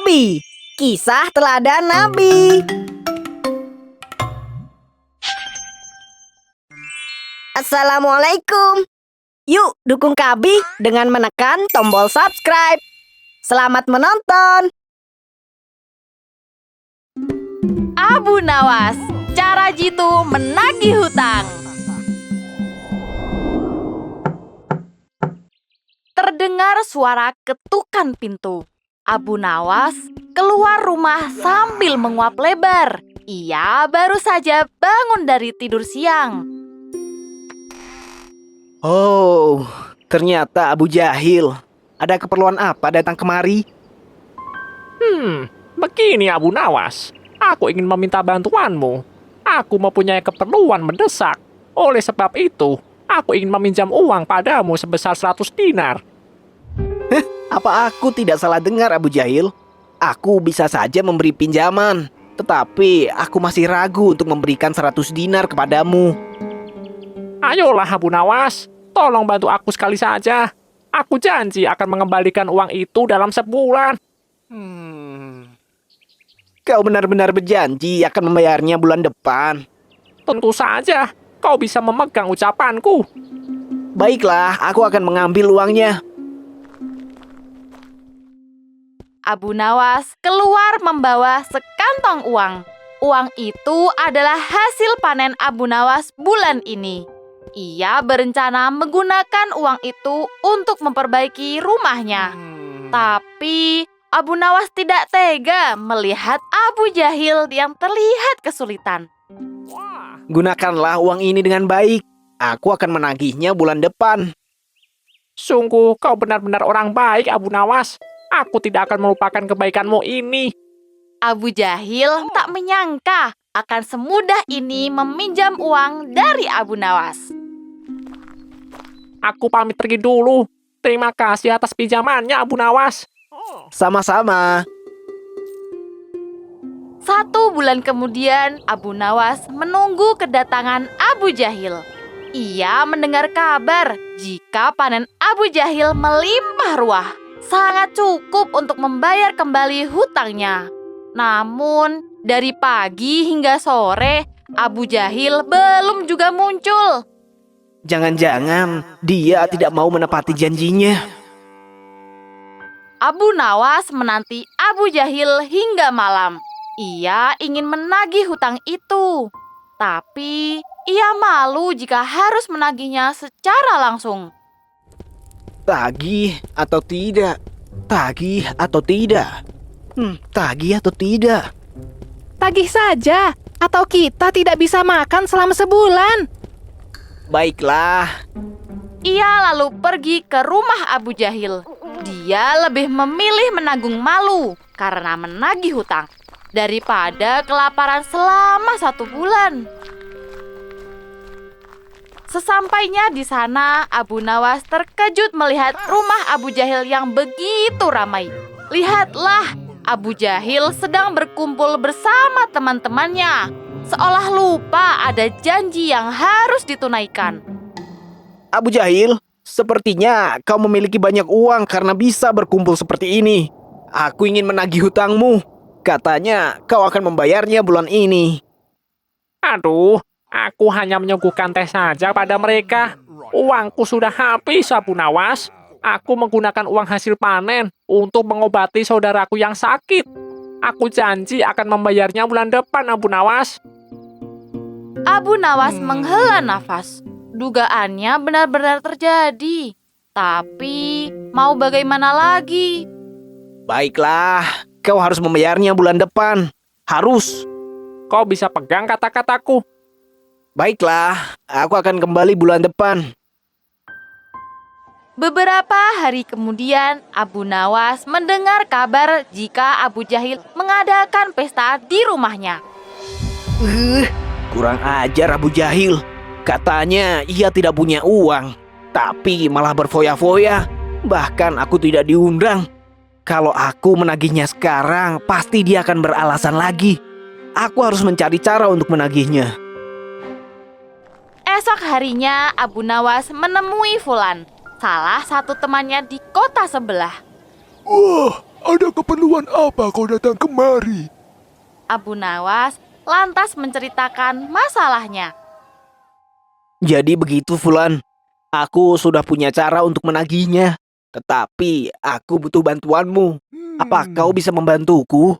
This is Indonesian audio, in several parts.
Nabi. Kisah teladan Nabi. Assalamualaikum. Yuk dukung Kabi dengan menekan tombol subscribe. Selamat menonton. Abu Nawas, cara jitu menagih hutang. Terdengar suara ketukan pintu. Abu Nawas keluar rumah sambil menguap lebar. Ia baru saja bangun dari tidur siang. Oh, ternyata Abu Jahil. Ada keperluan apa datang kemari? Begini Abu Nawas. Aku ingin meminta bantuanmu. Aku mempunyai keperluan mendesak. Oleh sebab itu, aku ingin meminjam uang padamu sebesar 100 dinar. Apa aku tidak salah dengar, Abu Jahil? Aku bisa saja memberi pinjaman, tetapi aku masih ragu untuk memberikan 100 dinar kepadamu. Ayolah Abu Nawas, tolong bantu aku sekali saja. Aku janji akan mengembalikan uang itu dalam sebulan. Kau benar-benar berjanji akan membayarnya bulan depan. Tentu saja, kau bisa memegang ucapanku. Baiklah, aku akan mengambil uangnya. Abu Nawas keluar membawa sekantong uang. Uang itu adalah hasil panen Abu Nawas bulan ini. Ia berencana menggunakan uang itu untuk memperbaiki rumahnya. Tapi Abu Nawas tidak tega melihat Abu Jahil yang terlihat kesulitan. Gunakanlah uang ini dengan baik. Aku akan menagihnya bulan depan. Sungguh kau benar-benar orang baik Abu Nawas. Aku tidak akan melupakan kebaikanmu ini. Abu Jahil tak menyangka akan semudah ini meminjam uang dari Abu Nawas. Aku pamit pergi dulu. Terima kasih atas pinjamannya Abu Nawas. Sama-sama. 1 bulan kemudian, Abu Nawas menunggu kedatangan Abu Jahil. Ia mendengar kabar jika panen Abu Jahil melimpah ruah. Sangat cukup untuk membayar kembali hutangnya. Namun, dari pagi hingga sore, Abu Jahil belum juga muncul. Jangan-jangan dia tidak mau menepati janjinya. Abu Nawas menanti Abu Jahil hingga malam. Ia ingin menagih hutang itu. Tapi, ia malu jika harus menagihnya secara langsung. Tagih atau tidak? Tagih atau tidak? Tagih atau tidak? Tagih saja, atau kita tidak bisa makan selama sebulan. Baiklah. Ia lalu pergi ke rumah Abu Jahil. Dia lebih memilih menanggung malu karena menagih hutang daripada kelaparan selama 1 bulan. Sesampainya di sana, Abu Nawas terkejut melihat rumah Abu Jahil yang begitu ramai. Lihatlah, Abu Jahil sedang berkumpul bersama teman-temannya, seolah lupa ada janji yang harus ditunaikan. Abu Jahil, sepertinya kau memiliki banyak uang karena bisa berkumpul seperti ini. Aku ingin menagih hutangmu. Katanya kau akan membayarnya bulan ini. Aduh, aku hanya menyuguhkan teh saja pada mereka. Uangku sudah habis, Abu Nawas. Aku menggunakan uang hasil panen untuk mengobati saudaraku yang sakit. Aku janji akan membayarnya bulan depan, Abu Nawas. Abu Nawas menghela nafas. Dugaannya benar-benar terjadi. Tapi, mau bagaimana lagi? Baiklah, kau harus membayarnya bulan depan. Harus. Kau bisa pegang kata-kataku. Baiklah, aku akan kembali bulan depan. Beberapa hari kemudian, Abu Nawas mendengar kabar jika Abu Jahil mengadakan pesta di rumahnya. Kurang ajar Abu Jahil. Katanya ia tidak punya uang, tapi malah berfoya-foya. Bahkan aku tidak diundang. Kalau aku menagihnya sekarang, pasti dia akan beralasan lagi. Aku harus mencari cara untuk menagihnya. Esok harinya, Abu Nawas menemui Fulan, salah satu temannya di kota sebelah. Ada keperluan apa kau datang kemari? Abu Nawas lantas menceritakan masalahnya. Jadi begitu, Fulan. Aku sudah punya cara untuk menagihnya. Tetapi aku butuh bantuanmu. Apa kau bisa membantuku?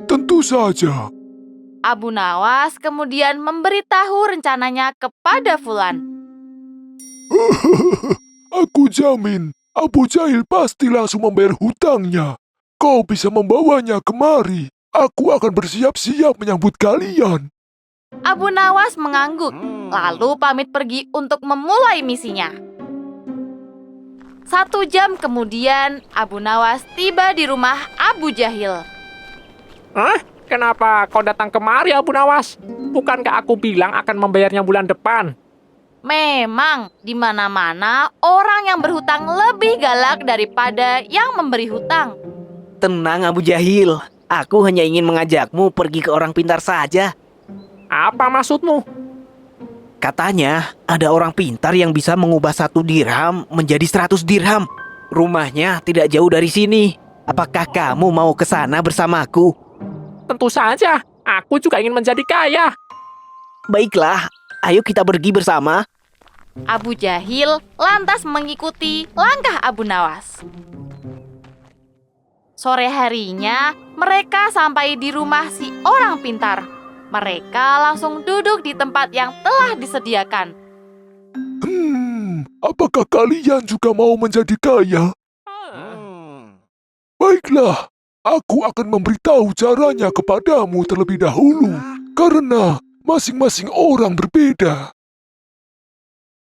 Tentu saja. Abu Nawas kemudian memberitahu rencananya kepada Fulan. Aku jamin, Abu Jahil pasti langsung membayar hutangnya. Kau bisa membawanya kemari. Aku akan bersiap-siap menyambut kalian. Abu Nawas mengangguk, lalu pamit pergi untuk memulai misinya. 1 jam kemudian, Abu Nawas tiba di rumah Abu Jahil. Hah? Kenapa kau datang kemari, Abu Nawas? Bukankah aku bilang akan membayarnya bulan depan? Memang, di mana-mana orang yang berhutang lebih galak daripada yang memberi hutang. Tenang, Abu Jahil. Aku hanya ingin mengajakmu pergi ke orang pintar saja. Apa maksudmu? Katanya, ada orang pintar yang bisa mengubah 1 dirham menjadi 100 dirham. Rumahnya tidak jauh dari sini. Apakah kamu mau ke sana bersamaku? Tentu saja, aku juga ingin menjadi kaya. Baiklah, ayo kita pergi bersama. Abu Jahil lantas mengikuti langkah Abu Nawas. Sore harinya, mereka sampai di rumah si orang pintar. Mereka langsung duduk di tempat yang telah disediakan. Apakah kalian juga mau menjadi kaya? Baiklah, aku akan memberitahu caranya kepadamu terlebih dahulu, karena masing-masing orang berbeda.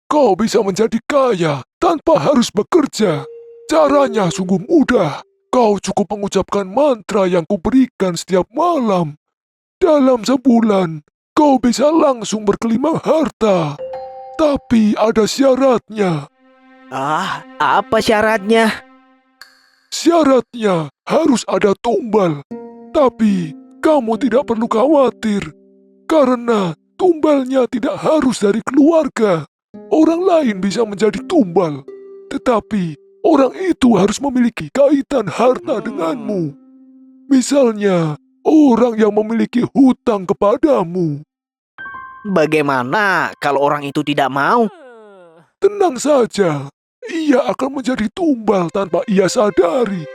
Kau bisa menjadi kaya tanpa harus bekerja. Caranya sungguh mudah. Kau cukup mengucapkan mantra yang kuberikan setiap malam. Dalam sebulan, kau bisa langsung berkelimang harta. Tapi ada syaratnya. Ah, apa syaratnya? Syaratnya harus ada tumbal. Tapi kamu tidak perlu khawatir. Karena tumbalnya tidak harus dari keluarga. Orang lain bisa menjadi tumbal. Tetapi orang itu harus memiliki kaitan harta denganmu. Misalnya, orang yang memiliki hutang kepadamu. Bagaimana kalau orang itu tidak mau? Tenang saja, ia akan menjadi tumbal tanpa ia sadari.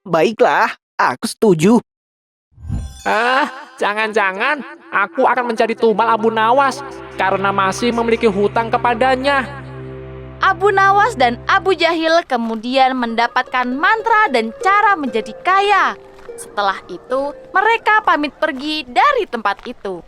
Baiklah, aku setuju. Jangan-jangan aku akan menjadi tumbal Abu Nawas karena masih memiliki hutang kepadanya. Abu Nawas dan Abu Jahil kemudian mendapatkan mantra dan cara menjadi kaya. Setelah itu, mereka pamit pergi dari tempat itu.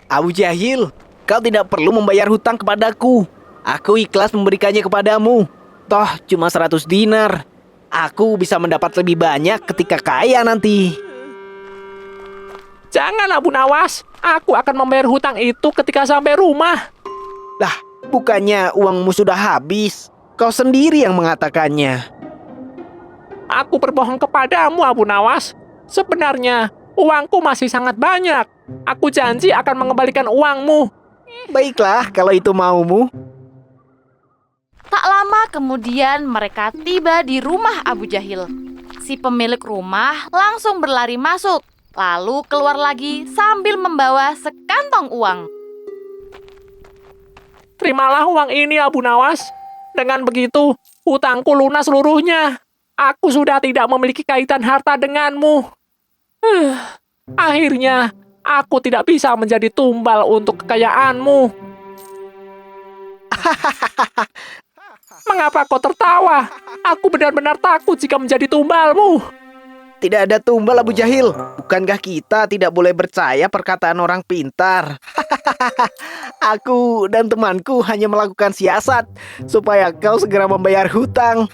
Abu Jahil, kau tidak perlu membayar hutang kepadaku. Aku ikhlas memberikannya kepadamu. Toh cuma 100 dinar. Aku bisa mendapat lebih banyak ketika kaya nanti. Jangan, Abu Nawas. Aku akan membayar hutang itu ketika sampai rumah. Lah, bukannya uangmu sudah habis? Kau sendiri yang mengatakannya. Aku berbohong kepadamu, Abu Nawas. Sebenarnya, uangku masih sangat banyak. Aku janji akan mengembalikan uangmu. Baiklah, kalau itu maumu. Tak lama kemudian mereka tiba di rumah Abu Jahil. Si pemilik rumah langsung berlari masuk, lalu keluar lagi sambil membawa sekantong uang. Terimalah uang ini, Abu Nawas. Dengan begitu, hutangku lunas seluruhnya. Aku sudah tidak memiliki kaitan harta denganmu. Akhirnya, aku tidak bisa menjadi tumbal untuk kekayaanmu. Mengapa kau tertawa? Aku benar-benar takut jika menjadi tumbalmu. Tidak ada tumbal, Abu Jahil. Bukankah kita tidak boleh percaya perkataan orang pintar? Aku dan temanku hanya melakukan siasat supaya kau segera membayar hutang.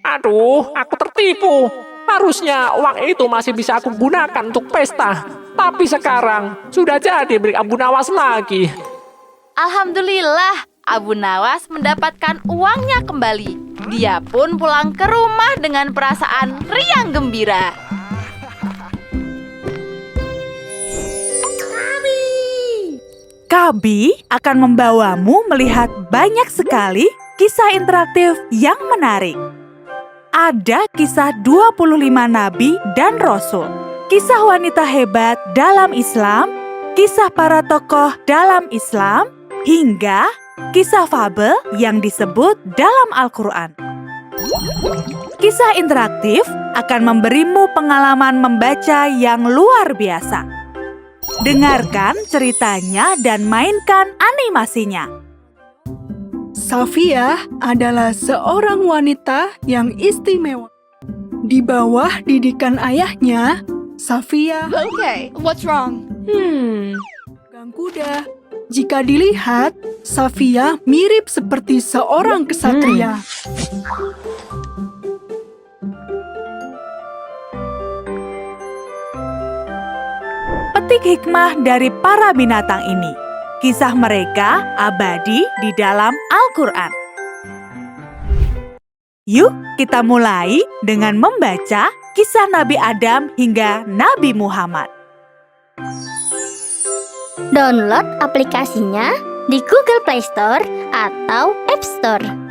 Aduh, aku tertipu. Harusnya uang itu masih bisa aku gunakan untuk pesta. Tapi sekarang sudah jadi milik Abu Nawas lagi. Alhamdulillah, Abu Nawas mendapatkan uangnya kembali. Dia pun pulang ke rumah dengan perasaan riang gembira. Kabi akan membawamu melihat banyak sekali kisah interaktif yang menarik. Ada kisah 25 nabi dan rasul, kisah wanita hebat dalam Islam, kisah para tokoh dalam Islam, hingga kisah fabel yang disebut dalam Al-Quran. Kisah interaktif akan memberimu pengalaman membaca yang luar biasa. Dengarkan ceritanya dan mainkan animasinya. Safia adalah seorang wanita yang istimewa. Di bawah didikan ayahnya, Safia Okay, what's wrong? pegang kuda. Jika dilihat, Safia mirip seperti seorang kesatria. Petik hikmah dari para binatang ini. Kisah mereka abadi di dalam Al-Quran. Yuk kita mulai dengan membaca kisah Nabi Adam hingga Nabi Muhammad. Download aplikasinya di Google Play Store atau App Store.